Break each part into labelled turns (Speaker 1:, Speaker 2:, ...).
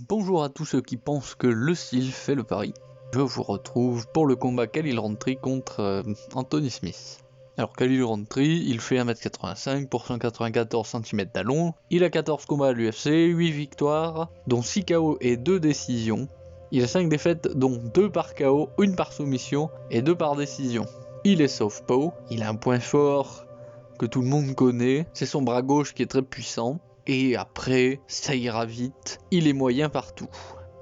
Speaker 1: Bonjour à tous ceux qui pensent que le style fait le pari. Je vous retrouve pour le combat Khalil Rountree contre Anthony Smith. Alors Khalil Rountree, il fait 1m85 pour 194 cm d'allong, il a 14 combats à l'UFC, 8 victoires, dont 6 KO et 2 décisions. Il a 5 défaites, dont 2 par KO, 1 par soumission et 2 par décision. Il est southpaw, il a un point fort que tout le monde connaît, c'est son bras gauche qui est très puissant. Et après, ça ira vite, il est moyen partout.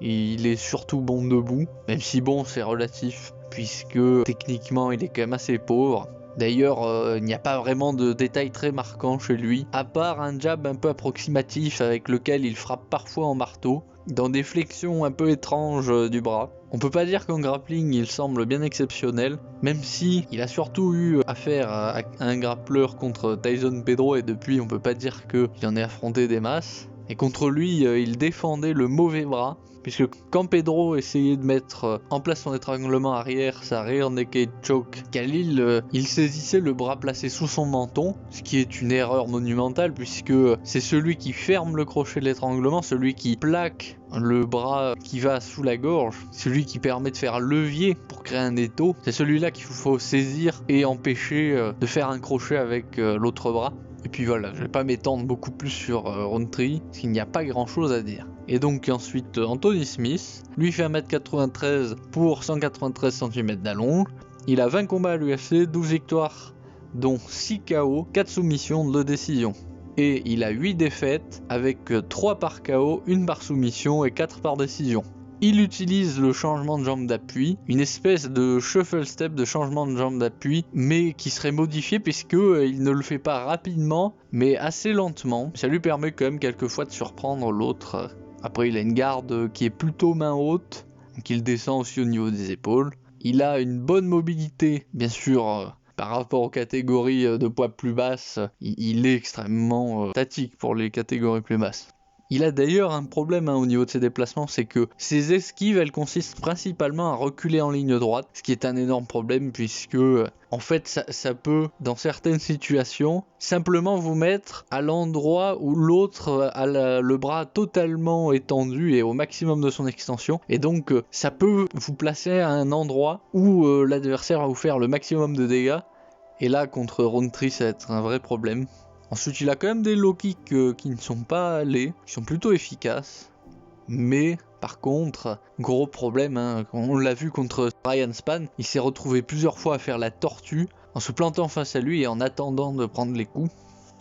Speaker 1: Il est surtout bon debout, même si bon c'est relatif, puisque techniquement il est quand même assez pauvre. D'ailleurs, il n'y a pas vraiment de détails très marquants chez lui, à part un jab un peu approximatif avec lequel il frappe parfois en marteau, dans des flexions un peu étranges du bras. On peut pas dire qu'en grappling il semble bien exceptionnel, même si il a surtout eu affaire à un grappleur contre Tyson Pedro et depuis on peut pas dire qu'il en ait affronté des masses. Et contre lui, il défendait le mauvais bras, puisque quand Pedro essayait de mettre en place son étranglement arrière, sa rear naked choke, Khalil, il saisissait le bras placé sous son menton, ce qui est une erreur monumentale, puisque c'est celui qui ferme le crochet de l'étranglement, celui qui plaque le bras qui va sous la gorge, celui qui permet de faire un levier pour créer un étau, c'est celui-là qu'il faut saisir et empêcher de faire un crochet avec l'autre bras. Et puis voilà, je vais pas m'étendre beaucoup plus sur Rountree, parce qu'il n'y a pas grand chose à dire. Et donc ensuite Anthony Smith, lui fait 1m93 pour 193 cm d'allonge, il a 20 combats à l'UFC, 12 victoires, dont 6 KO, 4 soumissions, 2 décisions. Et il a 8 défaites, avec 3 par KO, 1 par soumission et 4 par décision. Il utilise le changement de jambe d'appui, une espèce de shuffle step de changement de jambe d'appui, mais qui serait modifié puisque il ne le fait pas rapidement, mais assez lentement. Ça lui permet quand même quelquefois de surprendre l'autre. Après, il a une garde qui est plutôt main haute, qu'il descend aussi au niveau des épaules. Il a une bonne mobilité, bien sûr. Par rapport aux catégories de poids plus basses, il est extrêmement statique pour les catégories plus basses. Il a d'ailleurs un problème au niveau de ses déplacements, c'est que ses esquives, elles consistent principalement à reculer en ligne droite, ce qui est un énorme problème puisque en fait ça peut, dans certaines situations, simplement vous mettre à l'endroit où l'autre a le bras totalement étendu et au maximum de son extension, et donc ça peut vous placer à un endroit où l'adversaire va vous faire le maximum de dégâts, et là contre Rountree ça va être un vrai problème. Ensuite, il a quand même des low kicks qui ne sont pas allés, qui sont plutôt efficaces. Mais, par contre, gros problème, on l'a vu contre Ryan Spann, il s'est retrouvé plusieurs fois à faire la tortue, en se plantant face à lui et en attendant de prendre les coups.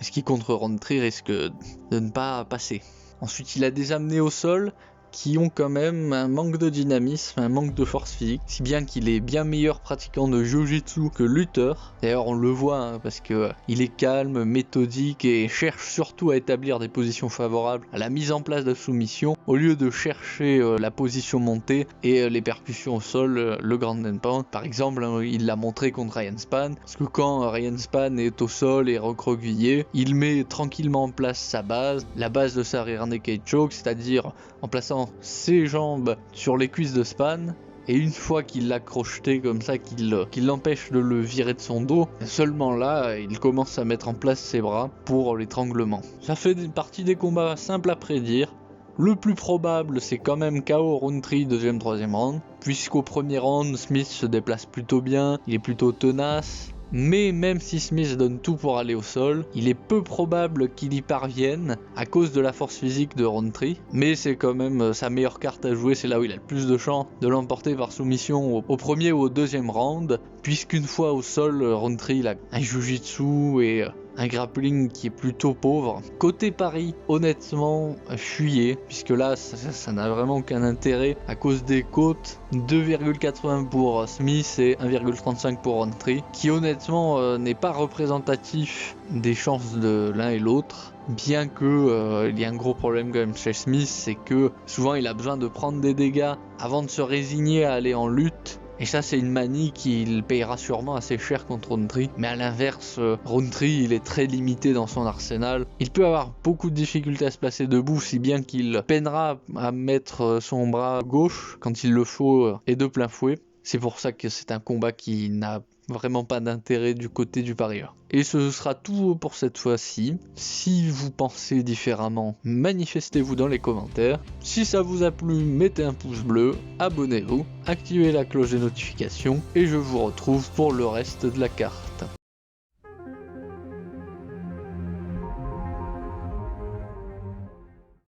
Speaker 1: Ce qui, contre Rountree, risque de ne pas passer. Ensuite, il a des amenés au sol qui ont quand même un manque de dynamisme, un manque de force physique, si bien qu'il est bien meilleur pratiquant de jiu-jitsu que lutteur. D'ailleurs on le voit parce que il est calme, méthodique et cherche surtout à établir des positions favorables à la mise en place de soumission au lieu de chercher la position montée et les percussions au sol, le ground and pound. Par exemple, il l'a montré contre Ryan Spann, parce que quand Ryan Spann est au sol et recroquevillé, il met tranquillement en place sa base, la base de sa rear naked choke, c'est-à-dire en plaçant ses jambes sur les cuisses de Spann, et une fois qu'il l'a crocheté comme ça, qu'il l'empêche de le virer de son dos, seulement là, il commence à mettre en place ses bras pour l'étranglement. Ça fait partie des combats simples à prédire. Le plus probable, c'est quand même KO Rountree, deuxième, troisième round, puisqu'au premier round, Smith se déplace plutôt bien, il est plutôt tenace. Mais même si Smith donne tout pour aller au sol, il est peu probable qu'il y parvienne à cause de la force physique de Rountree. Mais c'est quand même sa meilleure carte à jouer, c'est là où il a le plus de chances de l'emporter par soumission au premier ou au deuxième round, puisqu'une fois au sol, Rountree il a un jiu-jitsu et un grappling qui est plutôt pauvre. Côté pari, honnêtement, fuyez, puisque là, ça n'a vraiment aucun intérêt à cause des côtes. 2,80 pour Smith et 1,35 pour Rountree, qui honnêtement n'est pas représentatif des chances de l'un et l'autre. Bien que il y a un gros problème quand même chez Smith, c'est que souvent il a besoin de prendre des dégâts avant de se résigner à aller en lutte. Et ça, c'est une manie qu'il payera sûrement assez cher contre Rountree. Mais à l'inverse, Rountree, il est très limité dans son arsenal. Il peut avoir beaucoup de difficultés à se placer debout, si bien qu'il peinera à mettre son bras gauche, quand il le faut, et de plein fouet. C'est pour ça que c'est un combat qui n'a Vraiment pas d'intérêt du côté du parieur. Et ce sera tout pour cette fois-ci. Si vous pensez différemment, manifestez-vous dans les commentaires. Si ça vous a plu, mettez un pouce bleu, abonnez-vous, activez la cloche des notifications et je vous retrouve pour le reste de la carte.